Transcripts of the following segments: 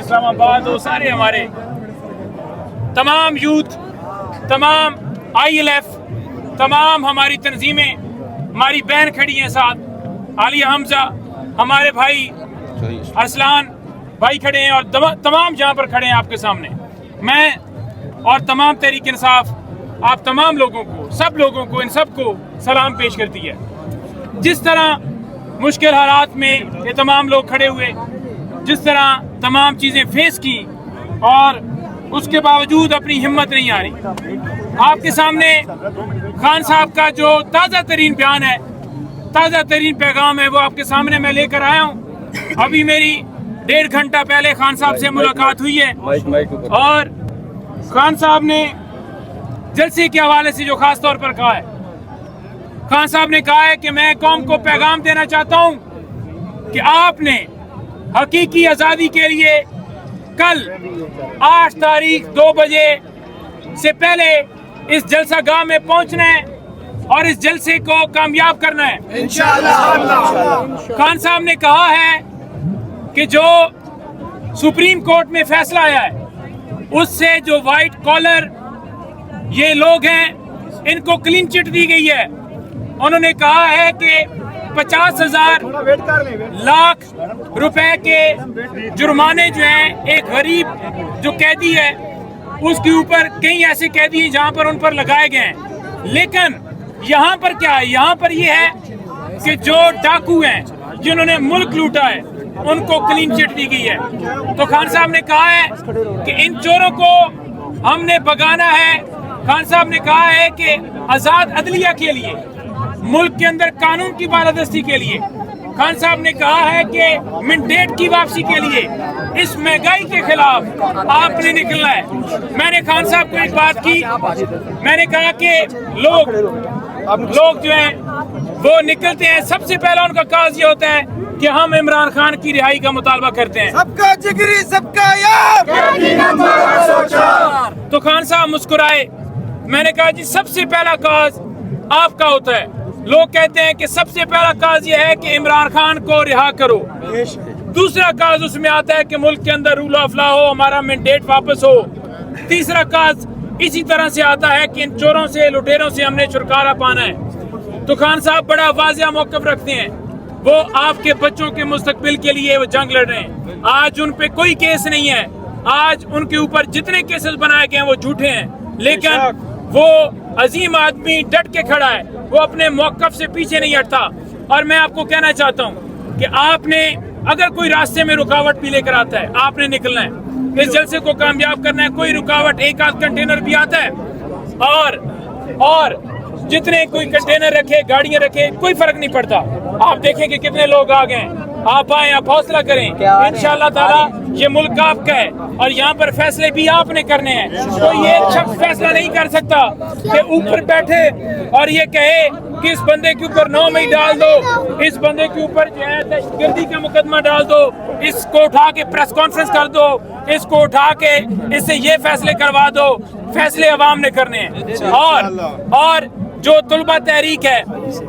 اسلام آباد ہو، سارے ہمارے تمام یوتھ، تمام ILF، تمام ہماری تنظیمیں، ہماری بہن کھڑی ہیں ساتھ، عالیہ حمزہ، ہمارے بھائی ارسلان بھائی کھڑے ہیں، اور تمام جہاں پر کھڑے ہیں آپ کے سامنے، میں اور تمام تحریک انصاف آپ تمام لوگوں کو، سب لوگوں کو، ان سب کو سلام پیش کرتی ہے۔ جس طرح مشکل حالات میں یہ تمام لوگ کھڑے ہوئے، جس طرح تمام چیزیں فیس کی، اور اس کے باوجود اپنی ہمت نہیں آ رہی۔ آپ کے سامنے خان صاحب کا جو تازہ ترین بیان ہے، تازہ ترین پیغام ہے، وہ آپ کے سامنے میں لے کر آیا ہوں۔ ابھی میری 1.5 گھنٹہ پہلے خان صاحب سے ملاقات ہوئی ہے، اور خان صاحب نے جلسے کے حوالے سے جو خاص طور پر کہا ہے، خان صاحب نے کہا ہے کہ میں قوم کو پیغام دینا چاہتا ہوں کہ آپ نے حقیقی آزادی کے لیے کل 8 تاریخ 2 بجے سے پہلے اس جلسہ گاہ میں پہنچنا ہے اور اس جلسے کو کامیاب کرنا ہے انشاءاللہ۔ خان صاحب نے کہا ہے کہ جو سپریم کورٹ میں فیصلہ آیا ہے، اس سے جو وائٹ کالر یہ لوگ ہیں، ان کو کلین چٹ دی گئی ہے۔ انہوں نے کہا ہے کہ 50,000 لاکھ روپے کے جرمانے جو ہیں ایک غریب جو قیدی ہے اس کے اوپر، کئی ایسے قیدی ہیں جہاں پر ان پر لگائے گئے ہیں، لیکن یہاں پر کیا ہے؟ یہاں پر یہ ہے کہ جو ڈاکو ہیں جنہوں نے ملک لوٹا ہے ان کو کلین چٹ دی گئی ہے۔ تو خان صاحب نے کہا ہے کہ ان چوروں کو ہم نے بھگانا ہے۔ خان صاحب نے کہا ہے کہ آزاد عدلیہ کے لیے، ملک کے اندر قانون کی بالادستی کے لیے، خان صاحب نے کہا ہے کہ منڈیٹ کی واپسی کے لیے، اس مہنگائی کے خلاف آپ نے نکلنا ہے۔ میں نے خان صاحب کو ایک بات کی، میں نے کہا کہ لوگ جو ہیں وہ نکلتے ہیں، سب سے پہلا ان کا کاز یہ ہوتا ہے کہ ہم عمران خان کی رہائی کا مطالبہ کرتے ہیں۔ سب کا جگری، سب کا یار۔ تو خان صاحب مسکرائے۔ میں نے کہا جی سب سے پہلا کاز آپ کا ہوتا ہے۔ لوگ کہتے ہیں کہ سب سے پہلا کاز یہ ہے کہ عمران خان کو رہا کرو، دوسرا کاز اس میں آتا ہے کہ ملک کے اندر رول آف لا ہو، ہمارا مینڈیٹ واپس ہو، تیسرا کاز اسی طرح سے آتا ہے کہ ان چوروں سے، لٹیروں سے ہم نے چھٹکارا پانا ہے۔ تو خان صاحب بڑا واضح موقف رکھتے ہیں، وہ آپ کے بچوں کے مستقبل کے لیے وہ جنگ لڑ رہے ہیں۔ آج ان پہ کوئی کیس نہیں ہے، آج ان کے اوپر جتنے کیسز بنائے گئے ہیں وہ جھوٹے ہیں، لیکن وہ عظیم آدمی ڈٹ کے کھڑا ہے، وہ اپنے موقف سے پیچھے نہیں ہٹتا۔ اور میں آپ کو کہنا چاہتا ہوں کہ آپ نے اگر کوئی راستے میں رکاوٹ بھی لے کر آتا ہے، آپ نے نکلنا ہے، اس جلسے کو کامیاب کرنا ہے۔ کوئی رکاوٹ، ایک آدھ کنٹینر بھی آتا ہے، اور جتنے کوئی کنٹینر رکھے، گاڑیاں رکھے، کوئی فرق نہیں پڑتا۔ آپ دیکھیں کہ کتنے لوگ آ گئے ہیں، آپ آئیں، آپ حوصلہ کریں، انشاءاللہ تعالی یہ ملک آپ کا ہے اور یہاں پر فیصلے بھی آپ نے کرنے ہیں۔ کوئی ایک شخص فیصلہ نہیں کر سکتا کہ اوپر بیٹھے اور یہ کہے کہ اس بندے کے اوپر 9 مئی ڈال دو، اس بندے کے اوپر جو ہے دہشت گردی کا مقدمہ ڈال دو، اس کو اٹھا کے پریس کانفرنس کر دو، اس کو اٹھا کے اس سے یہ فیصلے کروا دو۔ فیصلے عوام نے کرنے ہیں۔ اور جو طلبہ تحریک ہے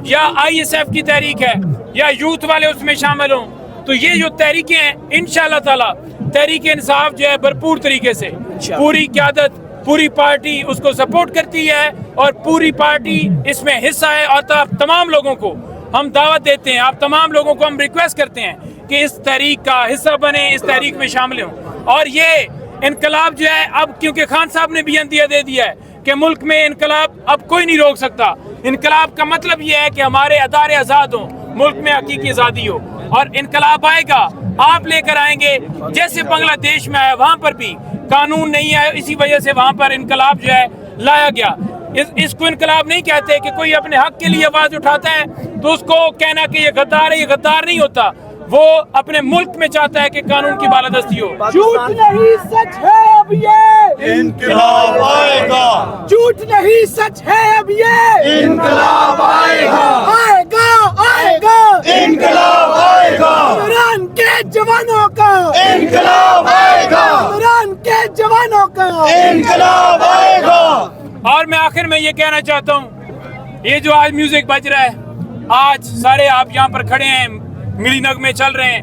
یا ISF کی تحریک ہے یا یوتھ والے اس میں شامل ہوں، تو یہ جو تحریکیں ہیں انشاءاللہ تعالی تحریک انصاف جو ہے بھرپور طریقے سے پوری قیادت، پوری پارٹی اس کو سپورٹ کرتی ہے اور پوری پارٹی اس میں حصہ ہے۔ اور تمام لوگوں کو ہم دعوت دیتے ہیں، آپ تمام لوگوں کو ہم ریکویسٹ کرتے ہیں کہ اس تحریک کا حصہ بنیں، اس تحریک میں شامل ہوں۔ اور یہ انقلاب جو ہے اب، کیونکہ خان صاحب نے بھی عندیہ دے دیا ہے کہ ملک میں انقلاب اب کوئی نہیں روک سکتا۔ انقلاب کا مطلب یہ ہے کہ ہمارے ادارے آزاد ہوں، ملک میں حقیقی آزادی ہو، اور انقلاب آئے گا، آپ لے کر آئیں گے۔ جیسے بنگلہ دیش میں آیا، وہاں پر بھی قانون نہیں ہے، اسی وجہ سے وہاں پر انقلاب جو ہے لایا گیا۔ اس کو انقلاب نہیں کہتے کہ کوئی اپنے حق کے لیے آواز اٹھاتا ہے تو اس کو کہنا کہ یہ غدار ہے، یہ غدار نہیں ہوتا۔ وہ اپنے ملک میں چاہتا ہے کہ قانون کی بالادستی ہو۔ جھوٹ نہیں، سچ ہے اب یہ انقلاب آئے گا۔ جھوٹ نہیں، سچ ہے اب یہ انقلاب آئے گا، آئے گا، آئے گا، انقلاب آئے گا، عمران کے جوانوں کا انقلاب آئے گا، عمران کے جوانوں کا انقلاب آئے گا۔ اور میں آخر میں یہ کہنا چاہتا ہوں، یہ جو آج میوزک بج رہا ہے، آج سارے آپ یہاں پر کھڑے ہیں، ملی نغمے چل رہے ہیں،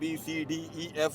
B C D E F